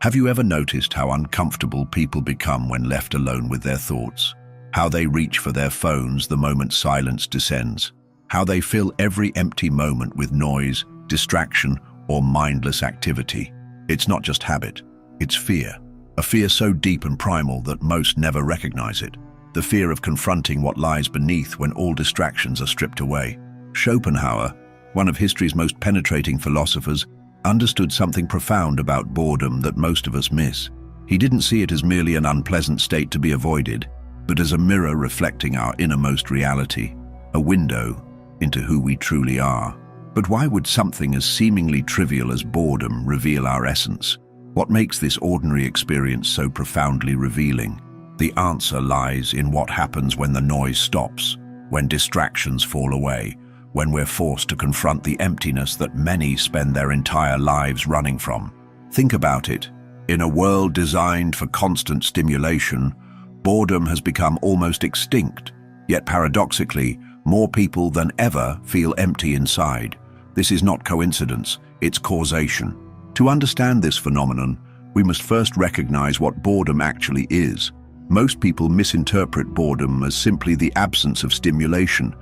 Have you ever noticed how uncomfortable people become when left alone with their thoughts? How they reach for their phones the moment silence descends? How they fill every empty moment with noise, distraction, or mindless activity? It's not just habit, it's fear. A fear so deep and primal that most never recognize it. The fear of confronting what lies beneath when all distractions are stripped away. Schopenhauer, one of history's most penetrating philosophers, understood something profound about boredom that most of us miss. He didn't see it as merely an unpleasant state to be avoided, but as a mirror reflecting our innermost reality, a window into who we truly are. But why would something as seemingly trivial as boredom reveal our essence? What makes this ordinary experience so profoundly revealing? The answer lies in what happens when the noise stops, when distractions fall away, when we're forced to confront the emptiness that many spend their entire lives running from. Think about it. In a world designed for constant stimulation, boredom has become almost extinct. Yet paradoxically, more people than ever feel empty inside. This is not coincidence, it's causation. To understand this phenomenon, we must first recognize what boredom actually is. Most people misinterpret boredom as simply the absence of stimulation,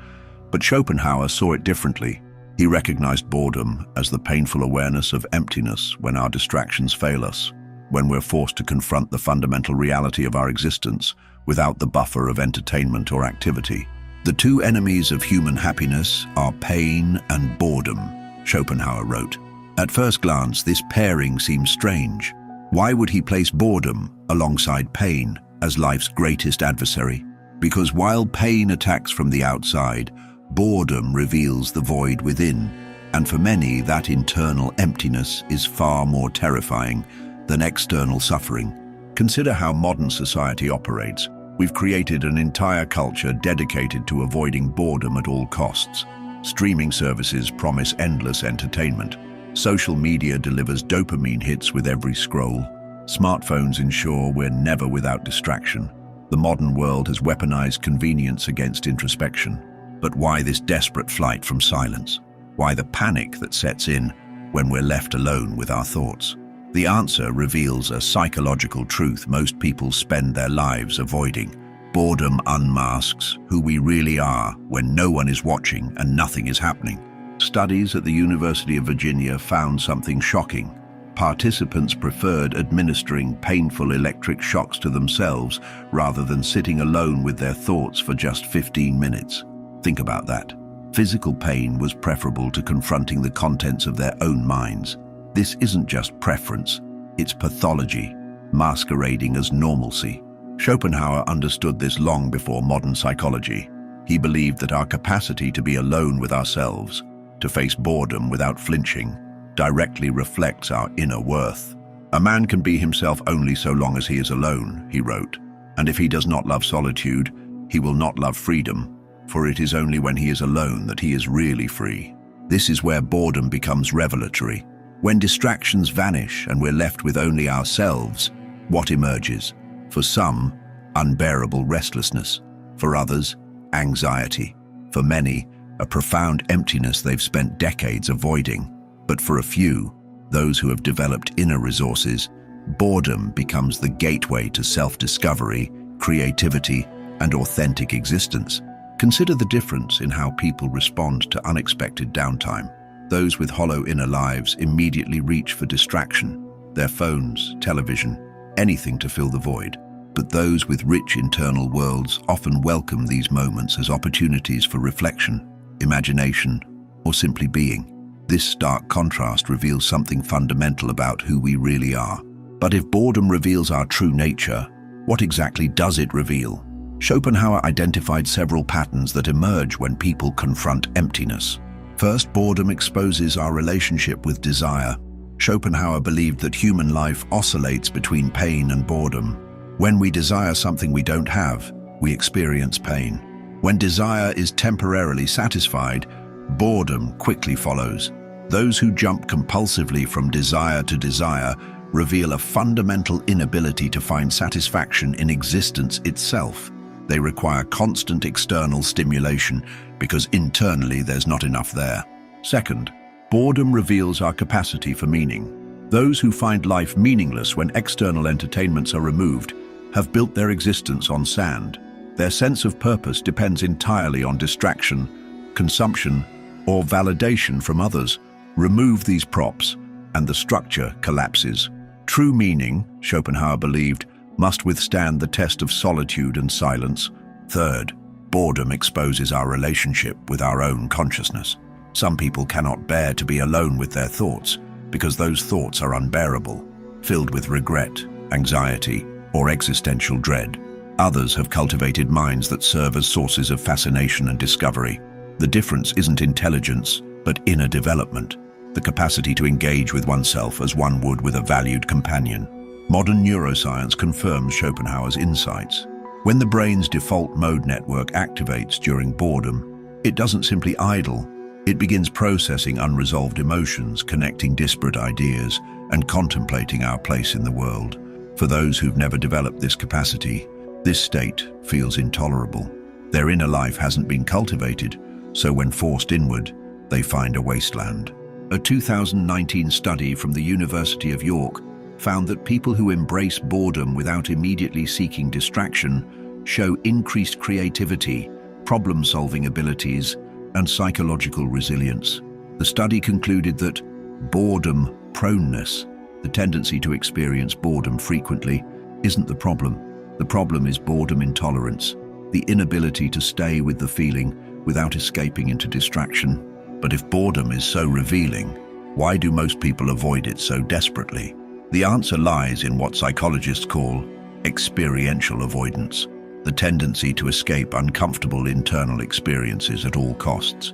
but Schopenhauer saw it differently. He recognized boredom as the painful awareness of emptiness when our distractions fail us, when we're forced to confront the fundamental reality of our existence without the buffer of entertainment or activity. The two enemies of human happiness are pain and boredom, Schopenhauer wrote. At first glance, this pairing seems strange. Why would he place boredom alongside pain as life's greatest adversary? Because while pain attacks from the outside, boredom reveals the void within, and for many, that internal emptiness is far more terrifying than external suffering. Consider how modern society operates. We've created an entire culture dedicated to avoiding boredom at all costs. Streaming services promise endless entertainment. Social media delivers dopamine hits with every scroll. Smartphones ensure we're never without distraction. The modern world has weaponized convenience against introspection. But why this desperate flight from silence? Why the panic that sets in when we're left alone with our thoughts? The answer reveals a psychological truth most people spend their lives avoiding. Boredom unmasks who we really are when no one is watching and nothing is happening. Studies at the University of Virginia found something shocking. Participants preferred administering painful electric shocks to themselves rather than sitting alone with their thoughts for just 15 minutes. Think about that. Physical pain was preferable to confronting the contents of their own minds. This isn't just preference, it's pathology, masquerading as normalcy. Schopenhauer understood this long before modern psychology. He believed that our capacity to be alone with ourselves, to face boredom without flinching, directly reflects our inner worth. A man can be himself only so long as he is alone, he wrote, and if he does not love solitude, he will not love freedom. For it is only when he is alone that he is really free. This is where boredom becomes revelatory. When distractions vanish and we're left with only ourselves, what emerges? For some, unbearable restlessness. For others, anxiety. For many, a profound emptiness they've spent decades avoiding. But for a few, those who have developed inner resources, boredom becomes the gateway to self-discovery, creativity, and authentic existence. Consider the difference in how people respond to unexpected downtime. Those with hollow inner lives immediately reach for distraction, their phones, television, anything to fill the void. But those with rich internal worlds often welcome these moments as opportunities for reflection, imagination, or simply being. This stark contrast reveals something fundamental about who we really are. But if boredom reveals our true nature, what exactly does it reveal? Schopenhauer identified several patterns that emerge when people confront emptiness. First, boredom exposes our relationship with desire. Schopenhauer believed that human life oscillates between pain and boredom. When we desire something we don't have, we experience pain. When desire is temporarily satisfied, boredom quickly follows. Those who jump compulsively from desire to desire reveal a fundamental inability to find satisfaction in existence itself. They require constant external stimulation because internally there's not enough there. Second, boredom reveals our capacity for meaning. Those who find life meaningless when external entertainments are removed have built their existence on sand. Their sense of purpose depends entirely on distraction, consumption, or validation from others. Remove these props, and the structure collapses. True meaning, Schopenhauer believed, must withstand the test of solitude and silence. Third, boredom exposes our relationship with our own consciousness. Some people cannot bear to be alone with their thoughts because those thoughts are unbearable, filled with regret, anxiety, or existential dread. Others have cultivated minds that serve as sources of fascination and discovery. The difference isn't intelligence, but inner development, the capacity to engage with oneself as one would with a valued companion. Modern neuroscience confirms Schopenhauer's insights. When the brain's default mode network activates during boredom, it doesn't simply idle. It begins processing unresolved emotions, connecting disparate ideas, and contemplating our place in the world. For those who've never developed this capacity, this state feels intolerable. Their inner life hasn't been cultivated, so when forced inward, they find a wasteland. A 2019 study from the University of York found that people who embrace boredom without immediately seeking distraction show increased creativity, problem-solving abilities, and psychological resilience. The study concluded that boredom proneness, the tendency to experience boredom frequently, isn't the problem. The problem is boredom intolerance, the inability to stay with the feeling without escaping into distraction. But if boredom is so revealing, why do most people avoid it so desperately? The answer lies in what psychologists call experiential avoidance, the tendency to escape uncomfortable internal experiences at all costs.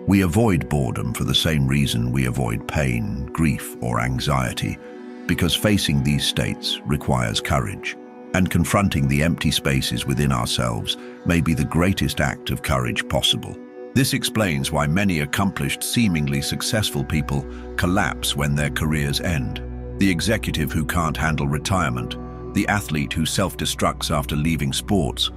We avoid boredom for the same reason we avoid pain, grief, or anxiety, because facing these states requires courage, and confronting the empty spaces within ourselves may be the greatest act of courage possible. This explains why many accomplished, seemingly successful people collapse when their careers end. The executive who can't handle retirement, the athlete who self-destructs after leaving sports,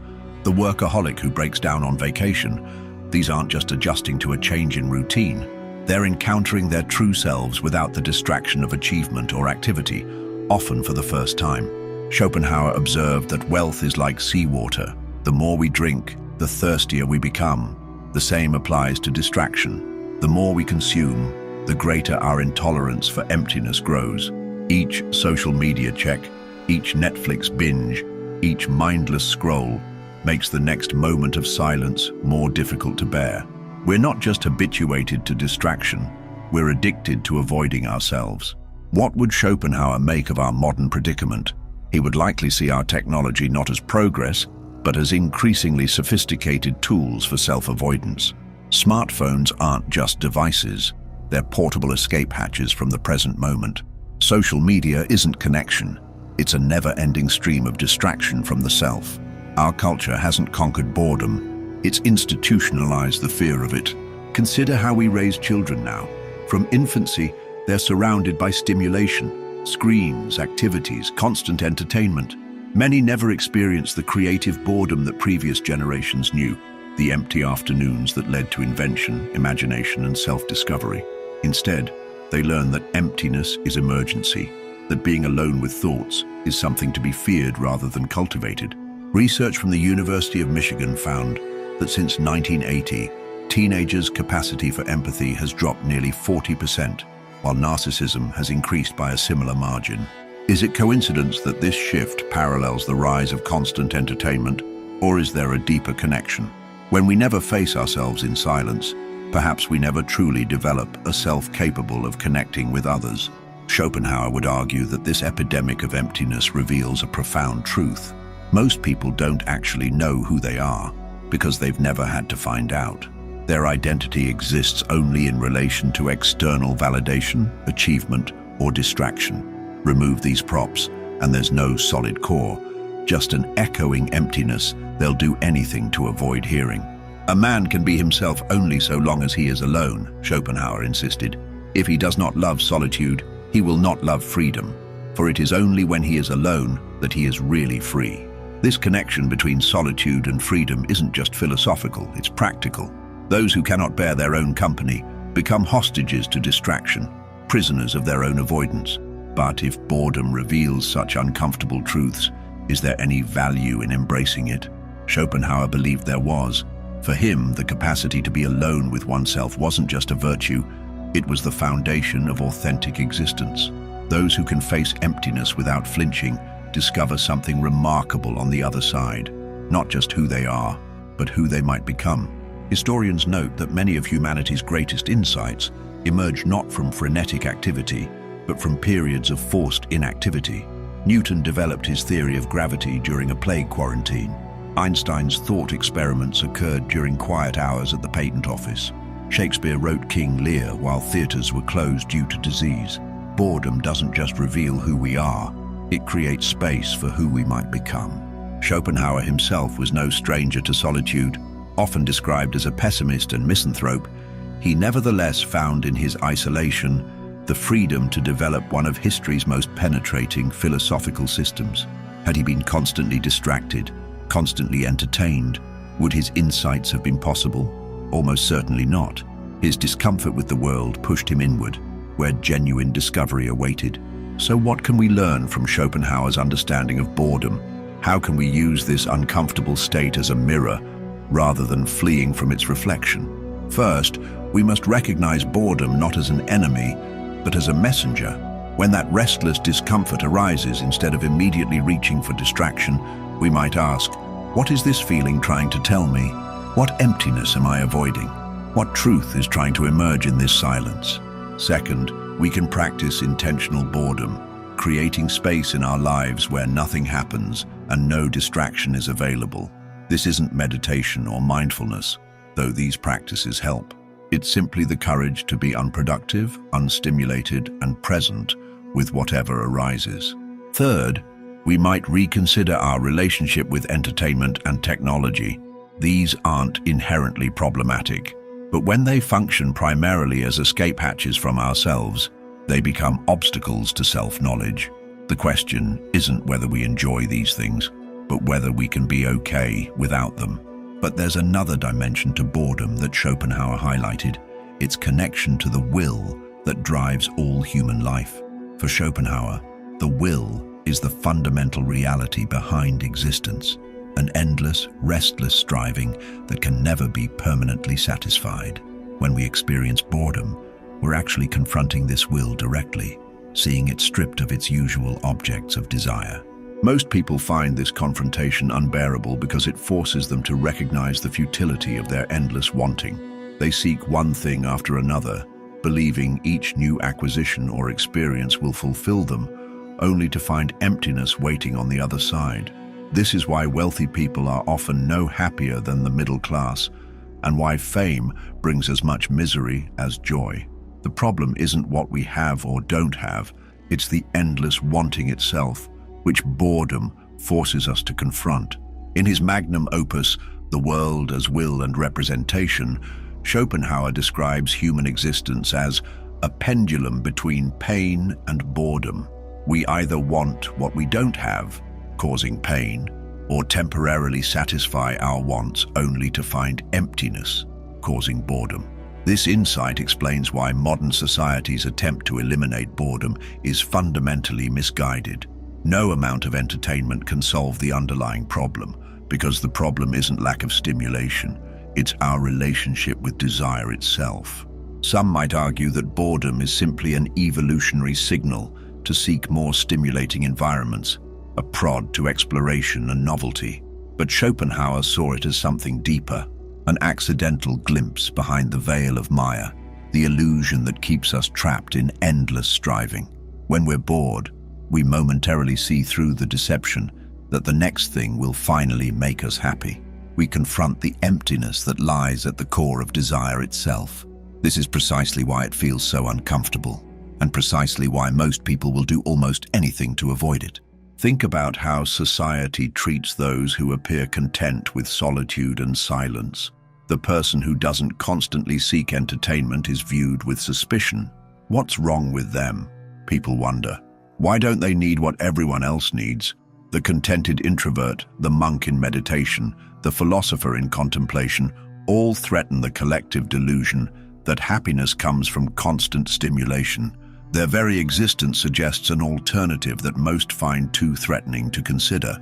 the workaholic who breaks down on vacation. These aren't just adjusting to a change in routine. They're encountering their true selves without the distraction of achievement or activity, often for the first time. Schopenhauer observed that wealth is like seawater. The more we drink, the thirstier we become. The same applies to distraction. The more we consume, the greater our intolerance for emptiness grows. Each social media check, each Netflix binge, each mindless scroll makes the next moment of silence more difficult to bear. We're not just habituated to distraction, we're addicted to avoiding ourselves. What would Schopenhauer make of our modern predicament? He would likely see our technology not as progress, but as increasingly sophisticated tools for self-avoidance. Smartphones aren't just devices, they're portable escape hatches from the present moment. Social media isn't connection, it's a never-ending stream of distraction from the self. Our culture hasn't conquered boredom, it's institutionalized the fear of it. Consider how we raise children now. From infancy, they're surrounded by stimulation, screens, activities, constant entertainment. Many never experience the creative boredom that previous generations knew, the empty afternoons that led to invention, imagination, and self-discovery. Instead, they learn that emptiness is emergency, that being alone with thoughts is something to be feared rather than cultivated. Research from the University of Michigan found that since 1980, teenagers' capacity for empathy has dropped nearly 40%, while narcissism has increased by a similar margin. Is it coincidence that this shift parallels the rise of constant entertainment, or is there a deeper connection? When we never face ourselves in silence, perhaps we never truly develop a self capable of connecting with others. Schopenhauer would argue that this epidemic of emptiness reveals a profound truth. Most people don't actually know who they are because they've never had to find out. Their identity exists only in relation to external validation, achievement, or distraction. Remove these props, and there's no solid core, just an echoing emptiness they'll do anything to avoid hearing. A man can be himself only so long as he is alone, Schopenhauer insisted. If he does not love solitude, he will not love freedom, for it is only when he is alone that he is really free. This connection between solitude and freedom isn't just philosophical, it's practical. Those who cannot bear their own company become hostages to distraction, prisoners of their own avoidance. But if boredom reveals such uncomfortable truths, is there any value in embracing it? Schopenhauer believed there was. For him, the capacity to be alone with oneself wasn't just a virtue, it was the foundation of authentic existence. Those who can face emptiness without flinching discover something remarkable on the other side, not just who they are, but who they might become. Historians note that many of humanity's greatest insights emerge not from frenetic activity, but from periods of forced inactivity. Newton developed his theory of gravity during a plague quarantine. Einstein's thought experiments occurred during quiet hours at the patent office. Shakespeare wrote King Lear while theatres were closed due to disease. Boredom doesn't just reveal who we are, it creates space for who we might become. Schopenhauer himself was no stranger to solitude. Often described as a pessimist and misanthrope, he nevertheless found in his isolation the freedom to develop one of history's most penetrating philosophical systems. Had he been constantly distracted, constantly entertained, would his insights have been possible? Almost certainly not. His discomfort with the world pushed him inward, where genuine discovery awaited. So what can we learn from Schopenhauer's understanding of boredom? How can we use this uncomfortable state as a mirror, rather than fleeing from its reflection? First, we must recognize boredom not as an enemy, but as a messenger. When that restless discomfort arises, instead of immediately reaching for distraction, we might ask, what is this feeling trying to tell me? What emptiness am I avoiding? What truth is trying to emerge in this silence? Second, we can practice intentional boredom, creating space in our lives where nothing happens and no distraction is available. This isn't meditation or mindfulness, though these practices help. It's simply the courage to be unproductive, unstimulated, and present with whatever arises. Third, we might reconsider our relationship with entertainment and technology. These aren't inherently problematic, but when they function primarily as escape hatches from ourselves, they become obstacles to self-knowledge. The question isn't whether we enjoy these things, but whether we can be okay without them. But there's another dimension to boredom that Schopenhauer highlighted, its connection to the will that drives all human life. For Schopenhauer, the will is the fundamental reality behind existence, an endless, restless striving that can never be permanently satisfied. When we experience boredom, we're actually confronting this will directly, seeing it stripped of its usual objects of desire. Most people find this confrontation unbearable because it forces them to recognize the futility of their endless wanting. They seek one thing after another, believing each new acquisition or experience will fulfill them, only to find emptiness waiting on the other side. This is why wealthy people are often no happier than the middle class, and why fame brings as much misery as joy. The problem isn't what we have or don't have, it's the endless wanting itself, which boredom forces us to confront. In his magnum opus, The World as Will and Representation, Schopenhauer describes human existence as a pendulum between pain and boredom. We either want what we don't have, causing pain, or temporarily satisfy our wants only to find emptiness, causing boredom. This insight explains why modern society's attempt to eliminate boredom is fundamentally misguided. No amount of entertainment can solve the underlying problem, because the problem isn't lack of stimulation, it's our relationship with desire itself. Some might argue that boredom is simply an evolutionary signal to seek more stimulating environments, a prod to exploration and novelty. But Schopenhauer saw it as something deeper, an accidental glimpse behind the veil of Maya, the illusion that keeps us trapped in endless striving. When we're bored, we momentarily see through the deception that the next thing will finally make us happy. We confront the emptiness that lies at the core of desire itself. This is precisely why it feels so uncomfortable, and precisely why most people will do almost anything to avoid it. Think about how society treats those who appear content with solitude and silence. The person who doesn't constantly seek entertainment is viewed with suspicion. What's wrong with them? People wonder. Why don't they need what everyone else needs? The contented introvert, the monk in meditation, the philosopher in contemplation, all threaten the collective delusion that happiness comes from constant stimulation, Their very existence suggests an alternative that most find too threatening to consider.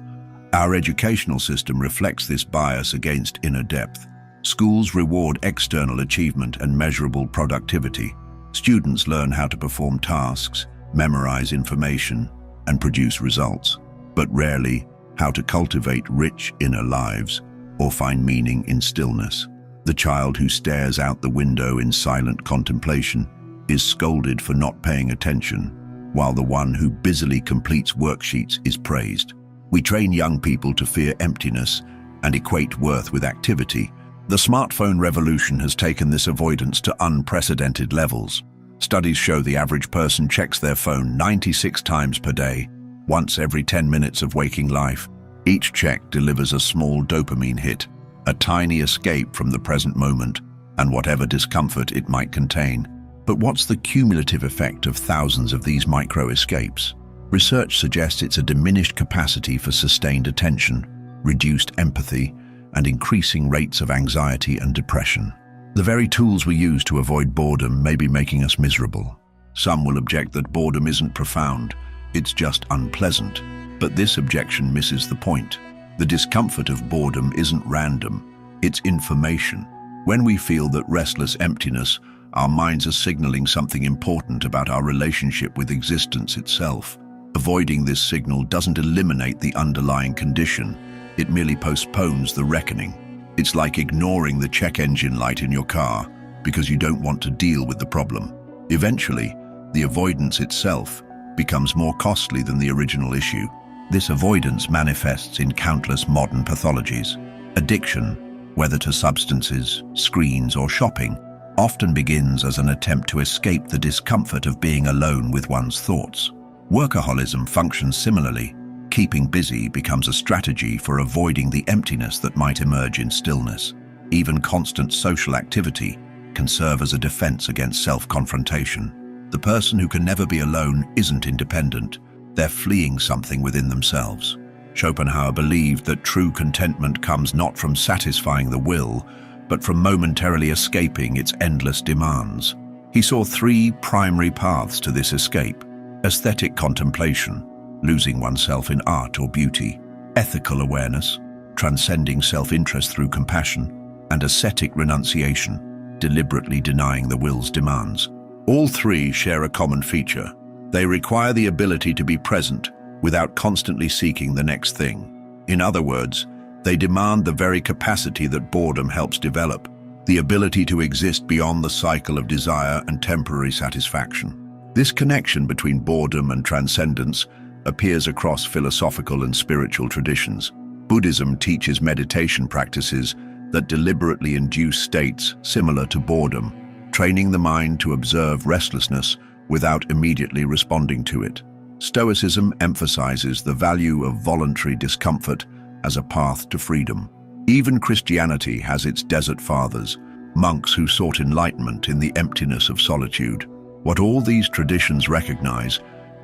Our educational system reflects this bias against inner depth. Schools reward external achievement and measurable productivity. Students learn how to perform tasks, memorize information, and produce results, but rarely how to cultivate rich inner lives or find meaning in stillness. The child who stares out the window in silent contemplation is scolded for not paying attention, while the one who busily completes worksheets is praised. We train young people to fear emptiness and equate worth with activity. The smartphone revolution has taken this avoidance to unprecedented levels. Studies show the average person checks their phone 96 times per day, once every 10 minutes of waking life. Each check delivers a small dopamine hit, a tiny escape from the present moment and whatever discomfort it might contain. But what's the cumulative effect of thousands of these micro-escapes? Research suggests it's a diminished capacity for sustained attention, reduced empathy, and increasing rates of anxiety and depression. The very tools we use to avoid boredom may be making us miserable. Some will object that boredom isn't profound, it's just unpleasant. But this objection misses the point. The discomfort of boredom isn't random, it's information. When we feel that restless emptiness, our minds are signaling something important about our relationship with existence itself. Avoiding this signal doesn't eliminate the underlying condition, it merely postpones the reckoning. It's like ignoring the check engine light in your car because you don't want to deal with the problem. Eventually, the avoidance itself becomes more costly than the original issue. This avoidance manifests in countless modern pathologies. Addiction, whether to substances, screens, or shopping, often begins as an attempt to escape the discomfort of being alone with one's thoughts. Workaholism functions similarly. Keeping busy becomes a strategy for avoiding the emptiness that might emerge in stillness. Even constant social activity can serve as a defense against self-confrontation. The person who can never be alone isn't independent. They're fleeing something within themselves. Schopenhauer believed that true contentment comes not from satisfying the will, but from momentarily escaping its endless demands. He saw three primary paths to this escape: aesthetic contemplation, losing oneself in art or beauty; ethical awareness, transcending self-interest through compassion; and ascetic renunciation, deliberately denying the will's demands. All three share a common feature. They require the ability to be present without constantly seeking the next thing. In other words, they demand the very capacity that boredom helps develop, the ability to exist beyond the cycle of desire and temporary satisfaction. This connection between boredom and transcendence appears across philosophical and spiritual traditions. Buddhism teaches meditation practices that deliberately induce states similar to boredom, training the mind to observe restlessness without immediately responding to it. Stoicism emphasizes the value of voluntary discomfort as a path to freedom. Even Christianity has its desert fathers, monks who sought enlightenment in the emptiness of solitude. What all these traditions recognize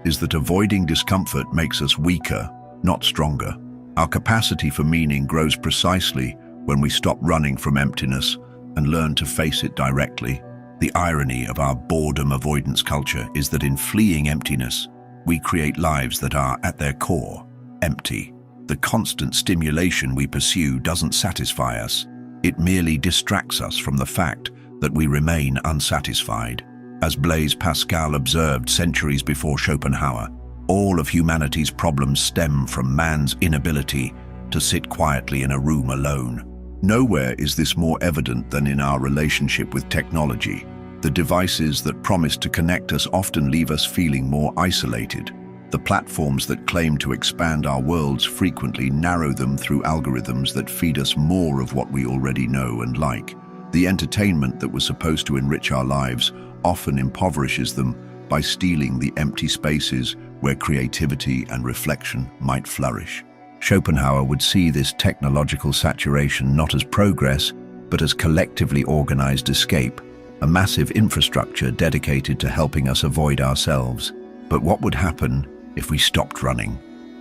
is that avoiding discomfort makes us weaker, not stronger. Our capacity for meaning grows precisely when we stop running from emptiness and learn to face it directly. The irony of our boredom avoidance culture is that in fleeing emptiness, we create lives that are, at their core, empty. The constant stimulation we pursue doesn't satisfy us. It merely distracts us from the fact that we remain unsatisfied. As Blaise Pascal observed centuries before Schopenhauer, all of humanity's problems stem from man's inability to sit quietly in a room alone. Nowhere is this more evident than in our relationship with technology. The devices that promise to connect us often leave us feeling more isolated. The platforms that claim to expand our worlds frequently narrow them through algorithms that feed us more of what we already know and like. The entertainment that was supposed to enrich our lives often impoverishes them by stealing the empty spaces where creativity and reflection might flourish. Schopenhauer would see this technological saturation not as progress, but as collectively organized escape, a massive infrastructure dedicated to helping us avoid ourselves. But what would happen if we stopped running?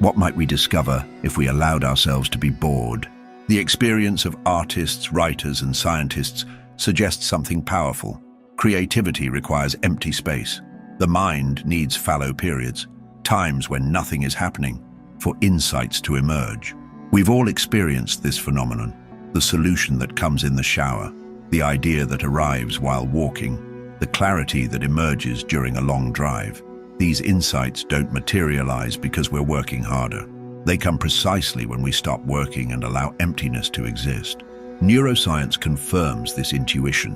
What might we discover if we allowed ourselves to be bored? The experience of artists, writers, and scientists suggests something powerful. Creativity requires empty space. The mind needs fallow periods, times when nothing is happening, for insights to emerge. We've all experienced this phenomenon, the solution that comes in the shower, the idea that arrives while walking, the clarity that emerges during a long drive. These insights don't materialize because we're working harder. They come precisely when we stop working and allow emptiness to exist. Neuroscience confirms this intuition.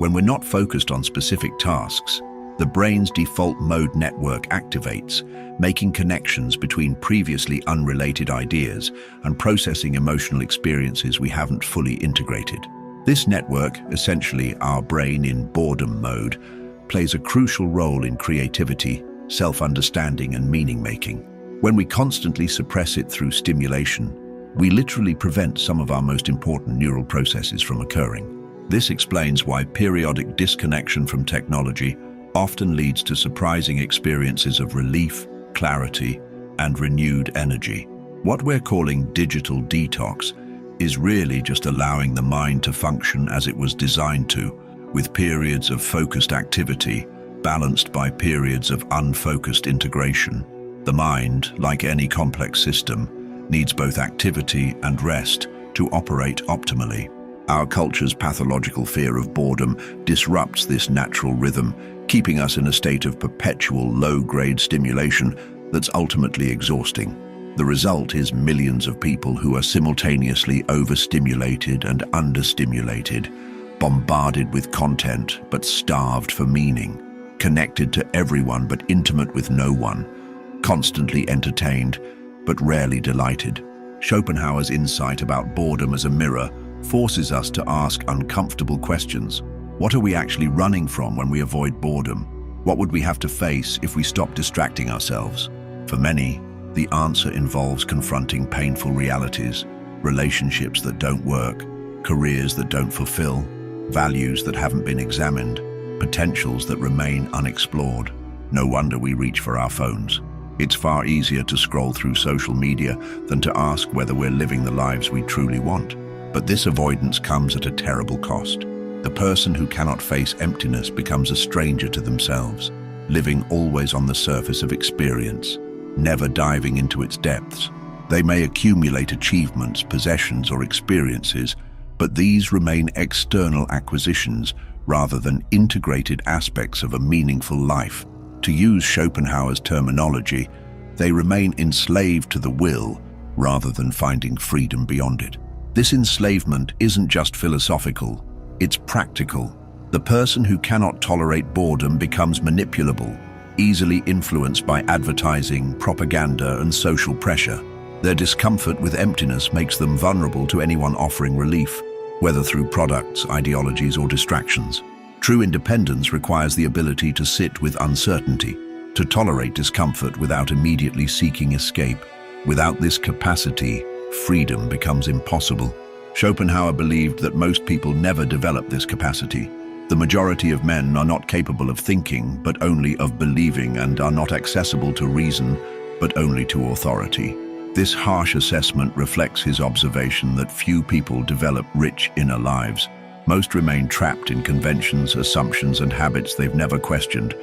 When we're not focused on specific tasks, the brain's default mode network activates, making connections between previously unrelated ideas and processing emotional experiences we haven't fully integrated. This network, essentially our brain in boredom mode, plays a crucial role in creativity, self-understanding, and meaning-making. When we constantly suppress it through stimulation, we literally prevent some of our most important neural processes from occurring. This explains why periodic disconnection from technology often leads to surprising experiences of relief, clarity, and renewed energy. What we're calling digital detox is really just allowing the mind to function as it was designed to, with periods of focused activity balanced by periods of unfocused integration. The mind, like any complex system, needs both activity and rest to operate optimally. Our culture's pathological fear of boredom disrupts this natural rhythm, keeping us in a state of perpetual low-grade stimulation that's ultimately exhausting. The result is millions of people who are simultaneously overstimulated and understimulated, bombarded with content but starved for meaning, connected to everyone but intimate with no one, constantly entertained but rarely delighted. Schopenhauer's insight about boredom as a mirror forces us to ask uncomfortable questions. What are we actually running from when we avoid boredom? What would we have to face if we stopped distracting ourselves? For many, the answer involves confronting painful realities, relationships that don't work, careers that don't fulfill, values that haven't been examined, potentials that remain unexplored. No wonder we reach for our phones. It's far easier to scroll through social media than to ask whether we're living the lives we truly want. But this avoidance comes at a terrible cost. The person who cannot face emptiness becomes a stranger to themselves, living always on the surface of experience, never diving into its depths. They may accumulate achievements, possessions, or experiences, but these remain external acquisitions rather than integrated aspects of a meaningful life. To use Schopenhauer's terminology, they remain enslaved to the will rather than finding freedom beyond it. This enslavement isn't just philosophical, it's practical. The person who cannot tolerate boredom becomes manipulable, easily influenced by advertising, propaganda, and social pressure. Their discomfort with emptiness makes them vulnerable to anyone offering relief, whether through products, ideologies, or distractions. True independence requires the ability to sit with uncertainty, to tolerate discomfort without immediately seeking escape. Without this capacity, freedom becomes impossible. Schopenhauer believed that most people never develop this capacity. The majority of men are not capable of thinking, but only of believing, and are not accessible to reason, but only to authority. This harsh assessment reflects his observation that few people develop rich inner lives. Most remain trapped in conventions, assumptions, and habits they've never questioned,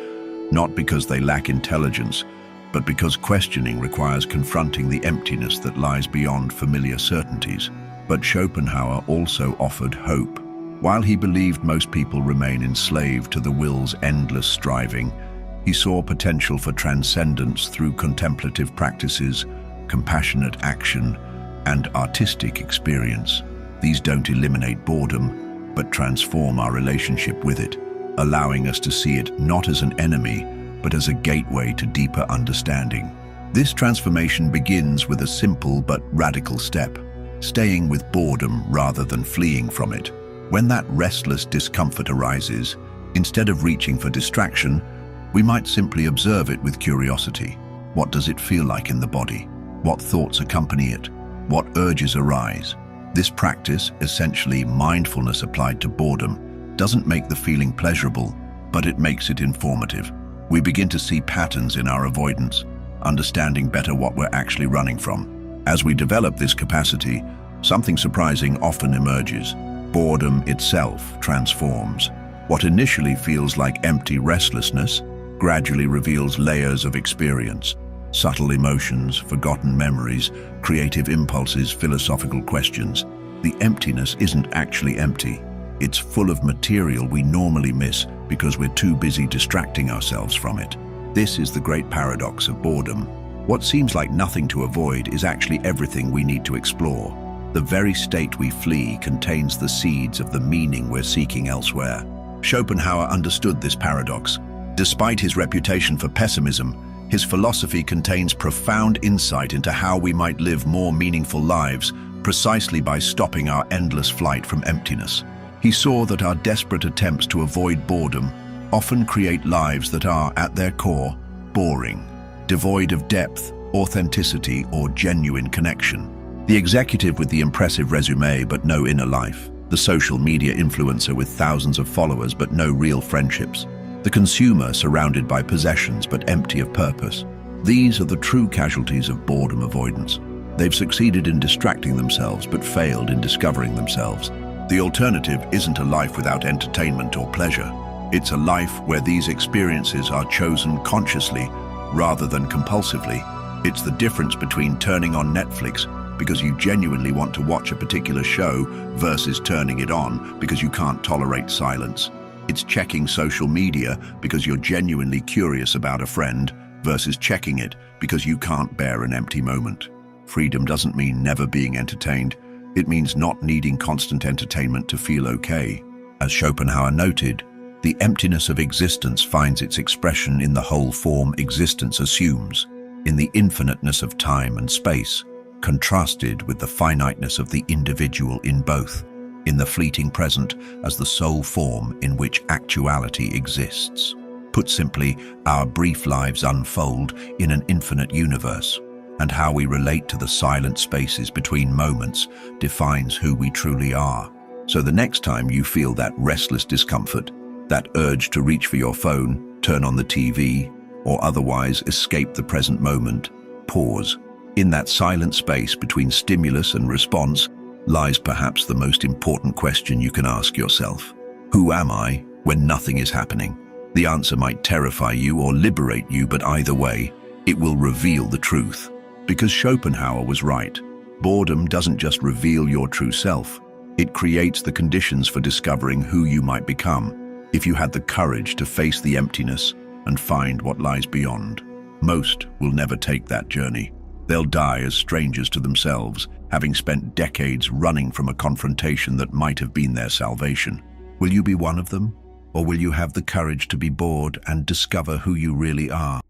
not because they lack intelligence, but because questioning requires confronting the emptiness that lies beyond familiar certainties. But Schopenhauer also offered hope. While he believed most people remain enslaved to the will's endless striving, he saw potential for transcendence through contemplative practices, compassionate action, and artistic experience. These don't eliminate boredom, but transform our relationship with it, allowing us to see it not as an enemy, but as a gateway to deeper understanding. This transformation begins with a simple but radical step: staying with boredom rather than fleeing from it. When that restless discomfort arises, instead of reaching for distraction, we might simply observe it with curiosity. What does it feel like in the body? What thoughts accompany it? What urges arise? This practice, essentially mindfulness applied to boredom, doesn't make the feeling pleasurable, but it makes it informative. We begin to see patterns in our avoidance, understanding better what we're actually running from. As we develop this capacity, something surprising often emerges. Boredom itself transforms. What initially feels like empty restlessness gradually reveals layers of experience, subtle emotions, forgotten memories, creative impulses, philosophical questions. The emptiness isn't actually empty. It's full of material we normally miss because we're too busy distracting ourselves from it. This is the great paradox of boredom. What seems like nothing to avoid is actually everything we need to explore. The very state we flee contains the seeds of the meaning we're seeking elsewhere. Schopenhauer understood this paradox. Despite his reputation for pessimism, his philosophy contains profound insight into how we might live more meaningful lives precisely by stopping our endless flight from emptiness. He saw that our desperate attempts to avoid boredom often create lives that are, at their core, boring, devoid of depth, authenticity, or genuine connection. The executive with the impressive resume but no inner life, the social media influencer with thousands of followers but no real friendships, the consumer surrounded by possessions but empty of purpose. These are the true casualties of boredom avoidance. They've succeeded in distracting themselves but failed in discovering themselves. The alternative isn't a life without entertainment or pleasure. It's a life where these experiences are chosen consciously rather than compulsively. It's the difference between turning on Netflix because you genuinely want to watch a particular show versus turning it on because you can't tolerate silence. It's checking social media because you're genuinely curious about a friend versus checking it because you can't bear an empty moment. Freedom doesn't mean never being entertained. It means not needing constant entertainment to feel okay. As Schopenhauer noted, the emptiness of existence finds its expression in the whole form existence assumes, in the infiniteness of time and space, contrasted with the finiteness of the individual in both, in the fleeting present as the sole form in which actuality exists. Put simply, our brief lives unfold in an infinite universe, and how we relate to the silent spaces between moments defines who we truly are. So the next time you feel that restless discomfort, that urge to reach for your phone, turn on the TV, or otherwise escape the present moment, pause. In that silent space between stimulus and response lies perhaps the most important question you can ask yourself. Who am I when nothing is happening? The answer might terrify you or liberate you, but either way, it will reveal the truth. Because Schopenhauer was right. Boredom doesn't just reveal your true self. It creates the conditions for discovering who you might become, if you had the courage to face the emptiness and find what lies beyond. Most will never take that journey. They'll die as strangers to themselves, having spent decades running from a confrontation that might have been their salvation. Will you be one of them? Or will you have the courage to be bored and discover who you really are?